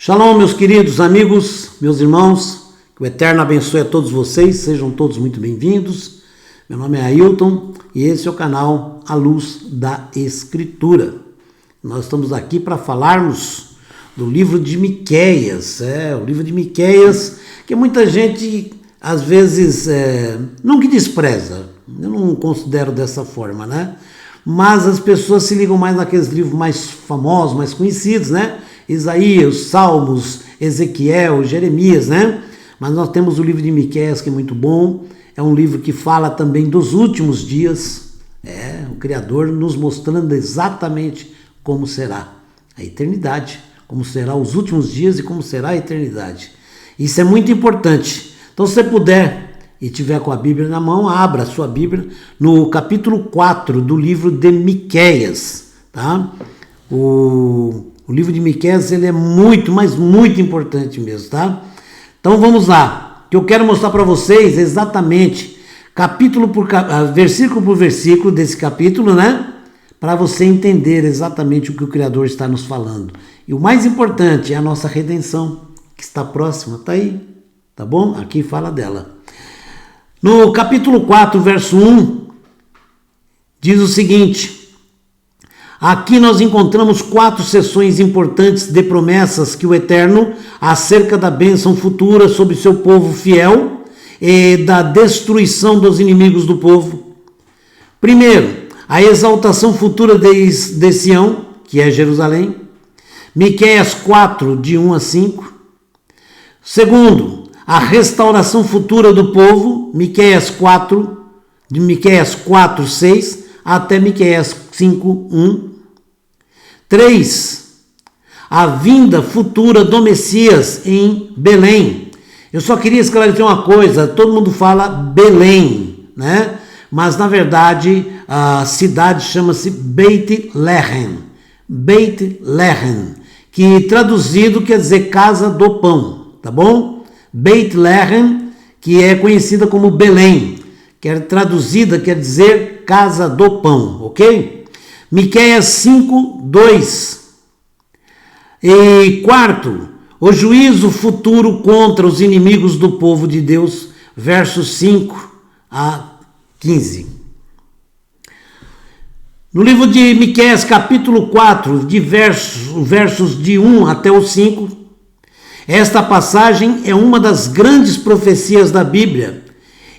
Shalom, meus queridos amigos, meus irmãos, que o Eterno abençoe a todos vocês, sejam todos muito bem-vindos. Meu nome é Ailton e esse é o canal A Luz da Escritura. Nós estamos aqui para falarmos do livro de Miqueias, o livro de Miqueias, que muita gente às vezes não que despreza, eu não considero dessa forma, né? Mas as pessoas se ligam mais naqueles livros mais famosos, mais conhecidos, né? Isaías, Salmos, Ezequiel, Jeremias, né? Mas nós temos o livro de Miqueias, que é muito bom. É um livro que fala também dos últimos dias. O Criador nos mostrando exatamente como será a eternidade, como será os últimos dias e como será a eternidade. Isso é muito importante. Então, se você puder e tiver com a Bíblia na mão, abra a sua Bíblia no capítulo 4 do livro de Miqueias, tá? O livro de Miqueias, ele é muito, mas muito importante mesmo, tá? Então vamos lá, que eu quero mostrar para vocês exatamente versículo por versículo desse capítulo, né? Para você entender exatamente o que o Criador está nos falando. E o mais importante é a nossa redenção, que está próxima, tá aí, tá bom? Aqui fala dela. No capítulo 4, verso 1, diz o seguinte: aqui nós encontramos 4 seções importantes de promessas que o Eterno acerca da bênção futura sobre seu povo fiel e da destruição dos inimigos do povo. Primeiro, a exaltação futura de Sião, que é Jerusalém. Miqueias 4, de 1 a 5. Segundo, a restauração futura do povo, Miqueias 4, de Miqueias 4, 6 até Miqueias 5, 1. 3. A vinda futura do Messias em Belém. Eu só queria esclarecer uma coisa, todo mundo fala Belém, né? Mas na verdade a cidade chama-se Beit Lehem. Beit Lehem, que traduzido quer dizer casa do pão, tá bom? Beit Lehem, que é conhecida como Belém, que é traduzida quer dizer casa do pão, ok? Miqueias 5, 2. E quarto, o juízo futuro contra os inimigos do povo de Deus, versos 5 a 15. No livro de Miqueias, capítulo 4, versos de 1 até o 5, esta passagem é uma das grandes profecias da Bíblia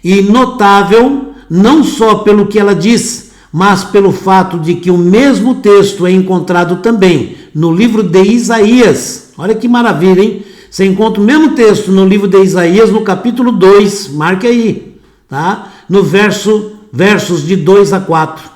e notável não só pelo que ela diz, mas pelo fato de que o mesmo texto é encontrado também no livro de Isaías. Olha que maravilha, hein? Você encontra o mesmo texto no livro de Isaías, no capítulo 2, marque aí, tá? No versos de 2 a 4.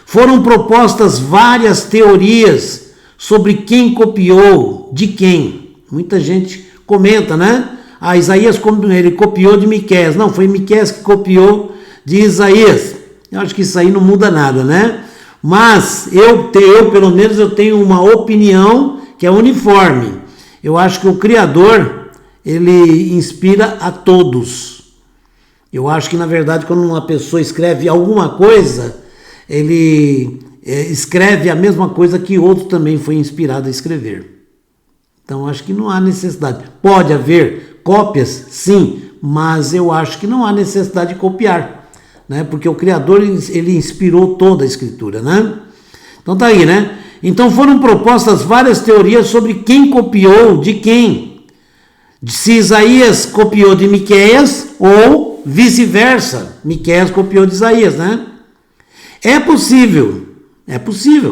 Foram propostas várias teorias sobre quem copiou, de quem. Muita gente comenta, né? Isaías ele copiou de Miqueias. Não, foi Miqueias que copiou de Isaías. Eu acho que isso aí não muda nada, né? Mas eu pelo menos, eu tenho uma opinião que é uniforme. Eu acho que o Criador, ele inspira a todos. Eu acho que, na verdade, quando uma pessoa escreve alguma coisa, ele escreve a mesma coisa que outro também foi inspirado a escrever. Então, acho que não há necessidade. Pode haver cópias, sim, mas eu acho que não há necessidade de copiar. Né? Porque o Criador, ele inspirou toda a Escritura, né? Então tá aí, né? Então foram propostas várias teorias sobre quem copiou de quem. Se Isaías copiou de Miqueias ou vice-versa. Miqueias copiou de Isaías, né? É possível,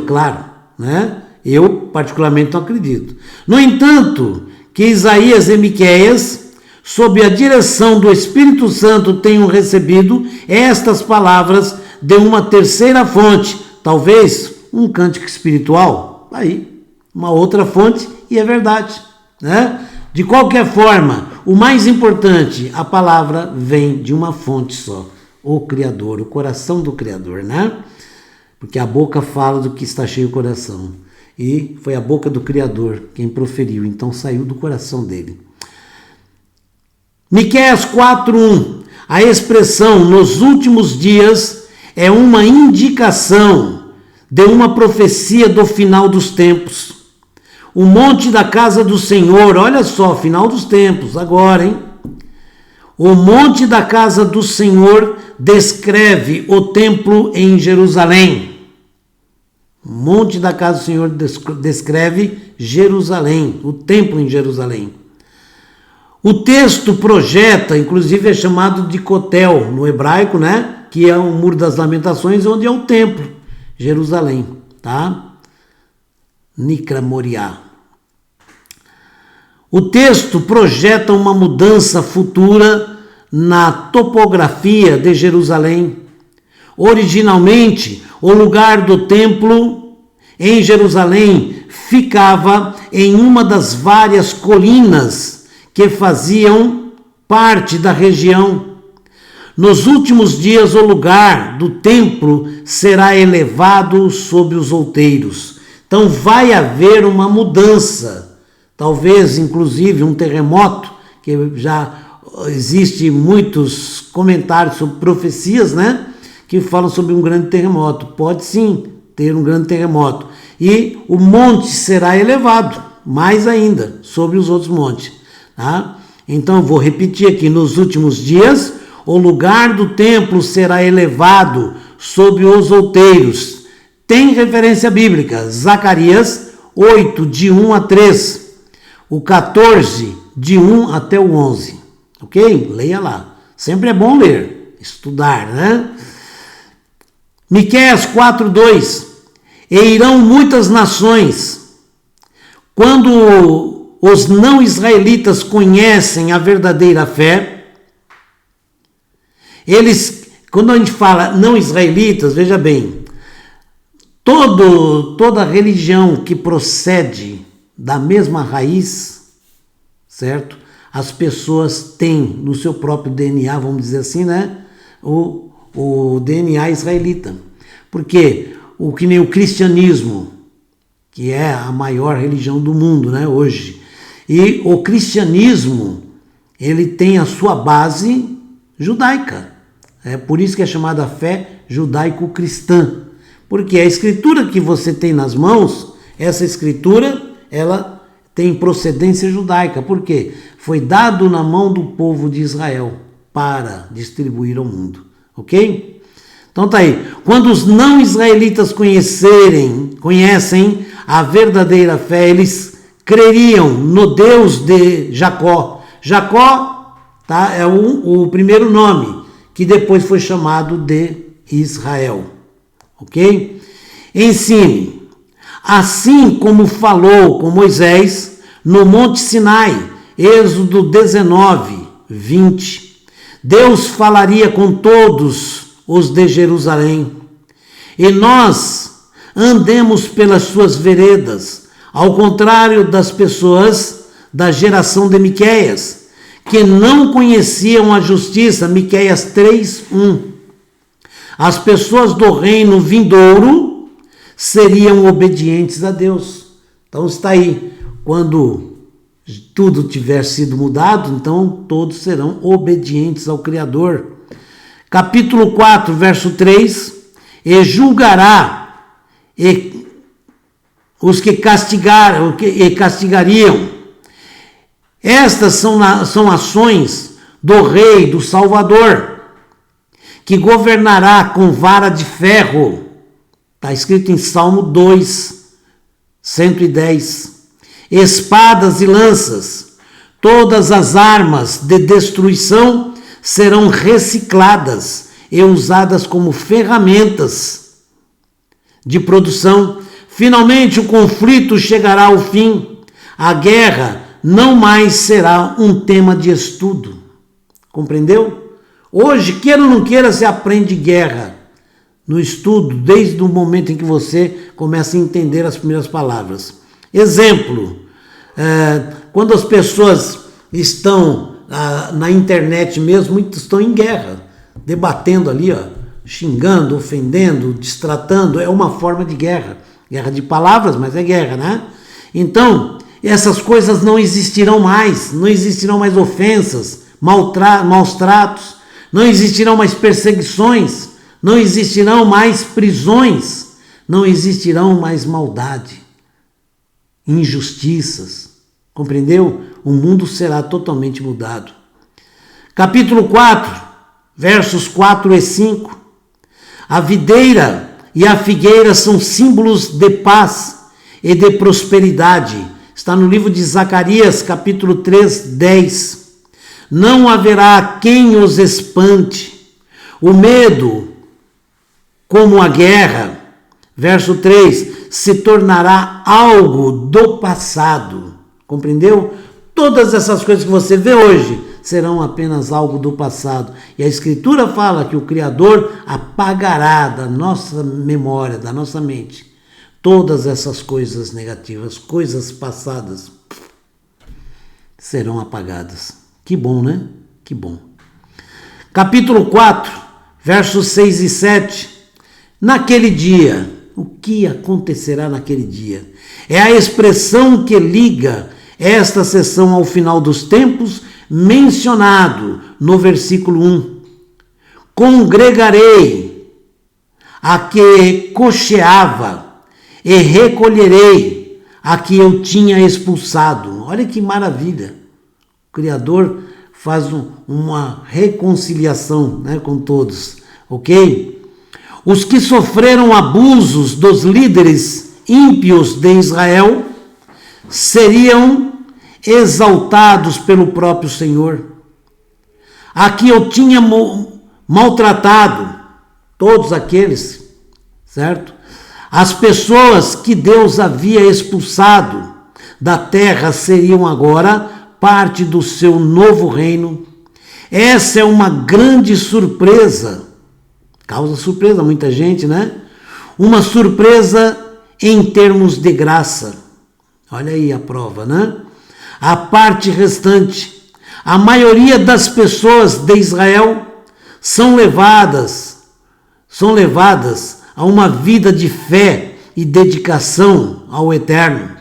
claro, né? Eu particularmente não acredito. No entanto, que Isaías e Miqueias, sob a direção do Espírito Santo, tenham recebido estas palavras de uma terceira fonte, talvez um cântico espiritual, aí, uma outra fonte, e é verdade, né? De qualquer forma, o mais importante, a palavra vem de uma fonte só, o Criador, o coração do Criador, né? Porque a boca fala do que está cheio o coração, e foi a boca do Criador quem proferiu, então saiu do coração dele. Miqueias 4:1. A expressão nos últimos dias é uma indicação de uma profecia do final dos tempos. O monte da casa do Senhor, olha só, final dos tempos, agora, hein? O monte da casa do Senhor descreve o templo em Jerusalém. O monte da casa do Senhor descreve Jerusalém, o templo em Jerusalém. O texto projeta, inclusive é chamado de Cotel no hebraico, né? Que é o Muro das Lamentações, onde é o templo, Jerusalém, tá? Nikra Moriá. O texto projeta uma mudança futura na topografia de Jerusalém. Originalmente, o lugar do templo em Jerusalém ficava em uma das várias colinas que faziam parte da região. Nos últimos dias, o lugar do templo será elevado sobre os outeiros. Então vai haver uma mudança, talvez inclusive um terremoto, que já existe muitos comentários sobre profecias, né? Que falam sobre um grande terremoto. Pode sim ter um grande terremoto. E o monte será elevado, mais ainda, sobre os outros montes. Tá? Então, vou repetir aqui, nos últimos dias, o lugar do templo será elevado sobre os outeiros. Tem referência bíblica, Zacarias 8, de 1 a 3, o 14, de 1 até o 11. Ok? Leia lá. Sempre é bom ler, estudar, né? Miqueias 4:2. E irão muitas nações. Quando os não israelitas conhecem a verdadeira fé, quando a gente fala não israelitas, veja bem, toda religião que procede da mesma raiz, certo? As pessoas têm no seu próprio DNA, vamos dizer assim, né? O DNA israelita. Porque que nem o cristianismo, que é a maior religião do mundo, né, hoje. E o cristianismo, ele tem a sua base judaica. É por isso que é chamada fé judaico-cristã. Porque a escritura que você tem nas mãos, essa escritura, ela tem procedência judaica. Por quê? Foi dado na mão do povo de Israel para distribuir ao mundo. Ok? Então tá aí. Quando os não israelitas conhecem a verdadeira fé, eles creriam no Deus de Jacó. Jacó, tá, é o primeiro nome, que depois foi chamado de Israel. Ok? Ensine. Assim como falou com Moisés no Monte Sinai, Êxodo 19, 20. Deus falaria com todos os de Jerusalém. E nós andemos pelas suas veredas, ao contrário das pessoas da geração de Miqueias, que não conheciam a justiça. Miqueias 3:1. As pessoas do reino vindouro seriam obedientes a Deus. Então está aí, quando tudo tiver sido mudado, então todos serão obedientes ao Criador. Capítulo 4, verso 3, e julgará os que castigariam. Estas são ações do Rei, do Salvador, que governará com vara de ferro. Está escrito em Salmo 2, 110. Espadas e lanças, todas as armas de destruição serão recicladas e usadas como ferramentas de produção. Finalmente o conflito chegará ao fim. A guerra não mais será um tema de estudo. Compreendeu? Hoje, queira ou não queira, se aprende guerra no estudo, desde o momento em que você começa a entender as primeiras palavras. Exemplo, quando as pessoas estão na internet mesmo, muitos estão em guerra, debatendo ali, xingando, ofendendo, destratando, é uma forma de guerra. Guerra de palavras, mas é guerra, né? Então, essas coisas não existirão mais ofensas, maus tratos, não existirão mais perseguições, não existirão mais prisões, não existirão mais maldade. injustiças. Compreendeu? O mundo será totalmente mudado. Capítulo 4, versos 4 e 5. A videira e a figueira são símbolos de paz e de prosperidade. Está no livro de Zacarias, capítulo 3, 10. Não haverá quem os espante. O medo, como a guerra, verso 3, se tornará algo do passado. Compreendeu? Todas essas coisas que você vê hoje serão apenas algo do passado. E a Escritura fala que o Criador apagará da nossa memória, da nossa mente, todas essas coisas negativas, coisas passadas, serão apagadas. Que bom, né? Que bom. Capítulo 4, versos 6 e 7. Naquele dia, o que acontecerá naquele dia? É a expressão que liga esta sessão ao final dos tempos, mencionado no versículo 1. Congregarei a que cocheava e recolherei a que eu tinha expulsado. Olha que maravilha. O Criador faz uma reconciliação, né, com todos, ok? Os que sofreram abusos dos líderes ímpios de Israel seriam exaltados pelo próprio Senhor. A que eu tinha maltratado, todos aqueles, certo? As pessoas que Deus havia expulsado da terra seriam agora parte do seu novo reino. Essa é uma grande surpresa. Causa surpresa a muita gente, né? Uma surpresa em termos de graça. Olha aí a prova, né? A parte restante, a maioria das pessoas de Israel são levadas a uma vida de fé e dedicação ao Eterno.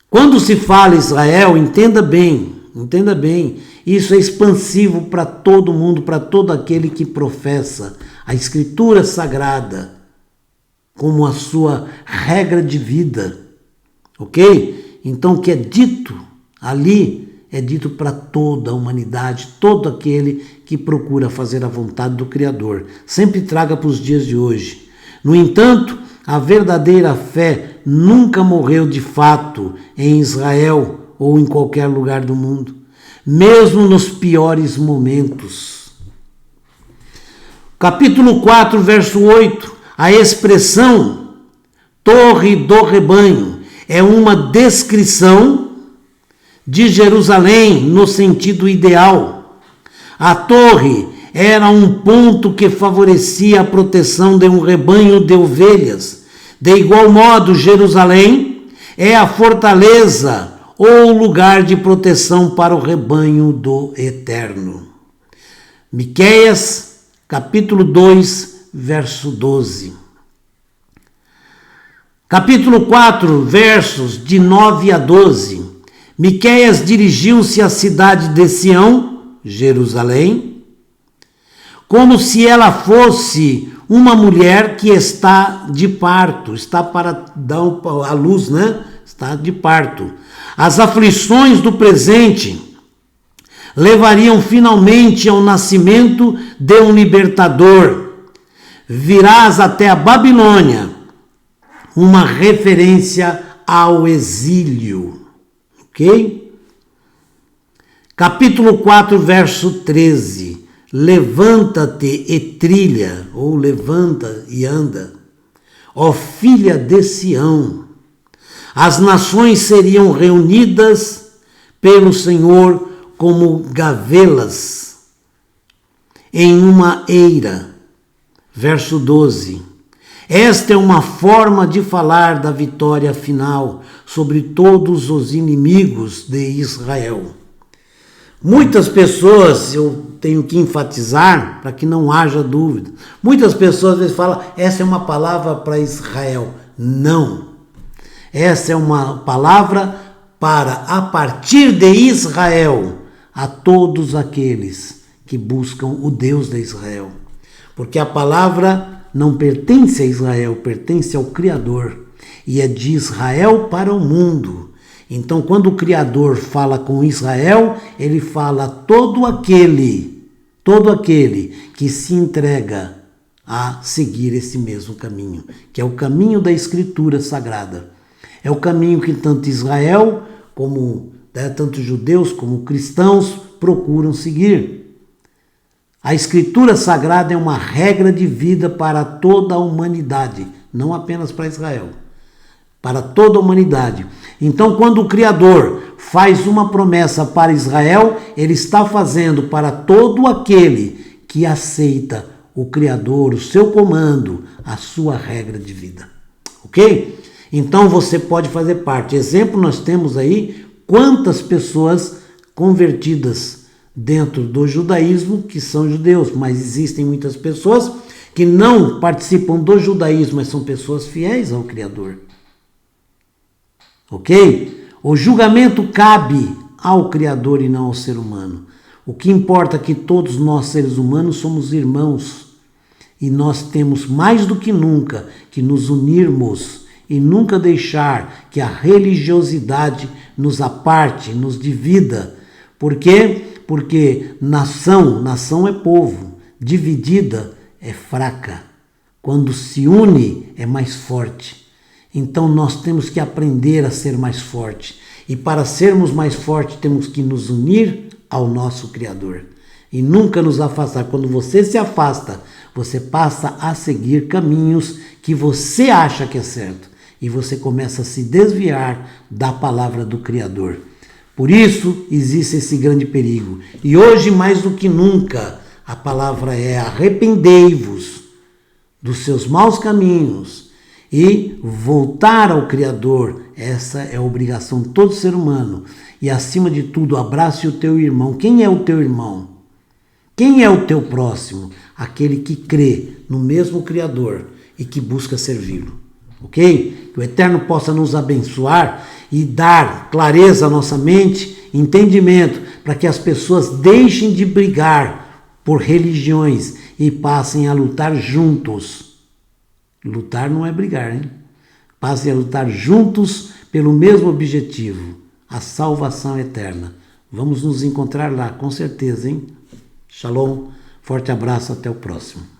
Quando se fala Israel, entenda bem, isso é expansivo para todo mundo, para todo aquele que professa a Escritura Sagrada como a sua regra de vida, ok? Então o que é dito ali é dito para toda a humanidade, todo aquele que procura fazer a vontade do Criador. Sempre traga para os dias de hoje. No entanto, a verdadeira fé nunca morreu de fato em Israel ou em qualquer lugar do mundo, mesmo nos piores momentos. Capítulo 4, verso 8, a expressão Torre do Rebanho é uma descrição de Jerusalém no sentido ideal. A torre era um ponto que favorecia a proteção de um rebanho de ovelhas. De igual modo, Jerusalém é a fortaleza ou lugar de proteção para o rebanho do Eterno. Miqueias, capítulo 2, verso 12. Capítulo 4, versos de 9 a 12. Miqueias dirigiu-se à cidade de Sião, Jerusalém, como se ela fosse uma mulher que está de parto, está para dar a luz, né? Está de parto. As aflições do presente levariam finalmente ao nascimento de um libertador. Virás até a Babilônia, uma referência ao exílio, ok? Capítulo 4, verso 13. Levanta-te e trilha, ou levanta e anda, ó filha de Sião. As nações seriam reunidas pelo Senhor como gavelas em uma eira. Verso 12. Esta é uma forma de falar da vitória final sobre todos os inimigos de Israel. Muitas pessoas, eu tenho que enfatizar para que não haja dúvida, muitas pessoas às vezes falam, essa é uma palavra para Israel. Não. Essa é uma palavra para, a partir de Israel, a todos aqueles que buscam o Deus de Israel. Porque a palavra não pertence a Israel, pertence ao Criador. e é de Israel para o mundo. Então, quando o Criador fala com Israel, ele fala todo aquele que se entrega a seguir esse mesmo caminho, que é o caminho da Escritura Sagrada. É o caminho que tanto Israel, como tanto judeus como cristãos procuram seguir. A Escritura Sagrada é uma regra de vida para toda a humanidade, não apenas para Israel, para toda a humanidade. Então, quando o Criador faz uma promessa para Israel, ele está fazendo para todo aquele que aceita o Criador, o seu comando, a sua regra de vida. Ok? Então você pode fazer parte. Exemplo, nós temos aí quantas pessoas convertidas dentro do judaísmo que são judeus, mas existem muitas pessoas que não participam do judaísmo, mas são pessoas fiéis ao Criador. Ok? O julgamento cabe ao Criador e não ao ser humano. O que importa é que todos nós, seres humanos, somos irmãos. E nós temos mais do que nunca que nos unirmos e nunca deixar que a religiosidade nos aparte, nos divida. Por quê? Porque nação é povo, dividida é fraca. Quando se une é mais forte. Então nós temos que aprender a ser mais forte. E para sermos mais fortes temos que nos unir ao nosso Criador. E nunca nos afastar. Quando você se afasta, você passa a seguir caminhos que você acha que é certo. E você começa a se desviar da palavra do Criador. Por isso existe esse grande perigo. E hoje, mais do que nunca, a palavra é: arrependei-vos dos seus maus caminhos e voltar ao Criador. Essa é a obrigação de todo ser humano. E acima de tudo, abrace o teu irmão. Quem é o teu irmão? Quem é o teu próximo? Aquele que crê no mesmo Criador e que busca servi-lo. Ok? Que o Eterno possa nos abençoar e dar clareza à nossa mente, entendimento, para que as pessoas deixem de brigar por religiões e passem a lutar juntos. Lutar não é brigar, hein? Passem a lutar juntos pelo mesmo objetivo, a salvação eterna. Vamos nos encontrar lá, com certeza, hein? Shalom, forte abraço, até o próximo.